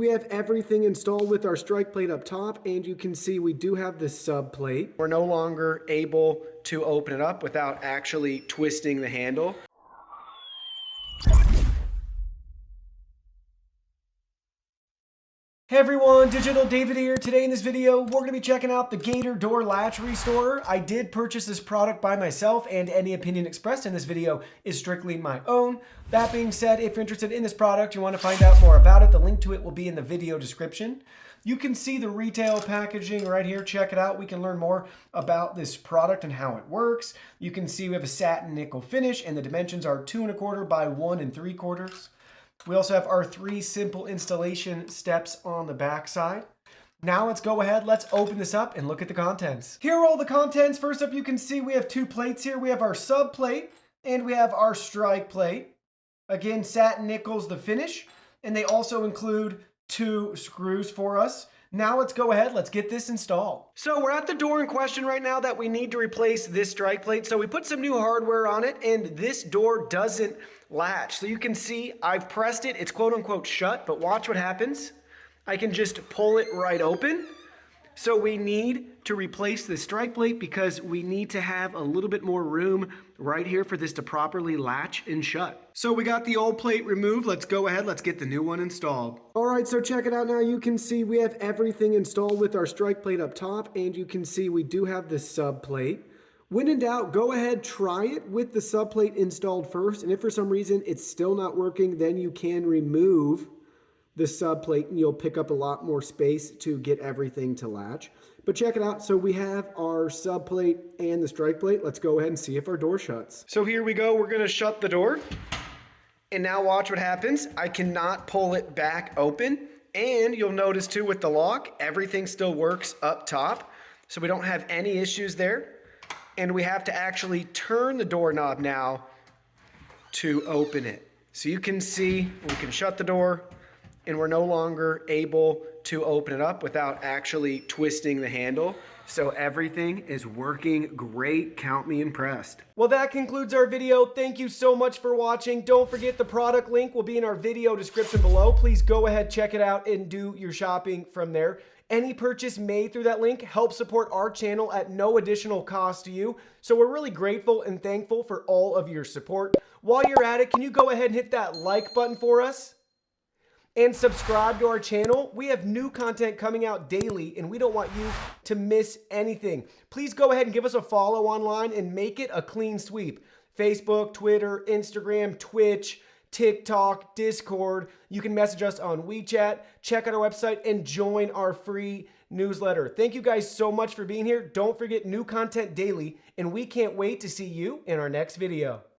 we have everything installed with our strike plate up top, and you can see we do have the sub plate. We're no longer able to open it up without actually twisting the handle. Hey everyone, Digital David here. Today in this video, we're going to be checking out the Gator door latch restorer. I did purchase this product by myself, and any opinion expressed in this video is strictly my own. That being said, if you're interested in this product, you want to find out more about it, the link to it will be in the video description. You can see the retail packaging right here. Check it out. We can learn more about this product and how it works. You can see we have a satin nickel finish, and the dimensions are 2 1/4 by 1 3/4. We also have our 3 simple installation steps on the back side. Now let's go ahead, let's open this up and look at the contents. Here are all the contents. First up, you can see we have 2 plates here. We have our sub plate and we have our strike plate. Again, satin nickel's the finish, and they also include 2 screws for us. Now let's go ahead, let's get this installed. So we're at the door in question right now that we need to replace this strike plate. So we put some new hardware on it, and this door doesn't latch. So you can see I've pressed it, it's quote unquote shut, but watch what happens. I can just pull it right open. So we need to replace the strike plate because we need to have a little bit more room right here for this to properly latch and shut. So we got the old plate removed. Let's go ahead, let's get the new one installed. All right, so check it out now. You can see we have everything installed with our strike plate up top, and you can see we do have the sub plate. When in doubt, go ahead, try it with the sub plate installed first, and if for some reason it's still not working, then you can remove the sub plate and you'll pick up a lot more space to get everything to latch. But check it out. So we have our sub plate and the strike plate. Let's go ahead and see if our door shuts. So here we go. We're going to shut the door. And now watch what happens. I cannot pull it back open. And you'll notice too with the lock, everything still works up top. So we don't have any issues there. And we have to actually turn the doorknob now to open it. So you can see we can shut the door, and we're no longer able to open it up without actually twisting the handle. So everything is working great. Count me impressed. Well, that concludes our video. Thank you so much for watching. Don't forget the product link will be in our video description below. Please go ahead, check it out, and do your shopping from there. Any purchase made through that link helps support our channel at no additional cost to you. So we're really grateful and thankful for all of your support. While you're at it, can you go ahead and hit that like button for us? And subscribe to our channel. We have new content coming out daily, and we don't want you to miss anything. Please go ahead and give us a follow online and make it a clean sweep. Facebook, Twitter, Instagram, Twitch, TikTok, Discord. You can message us on WeChat, check out our website, and join our free newsletter. Thank you guys so much for being here. Don't forget new content daily, and we can't wait to see you in our next video.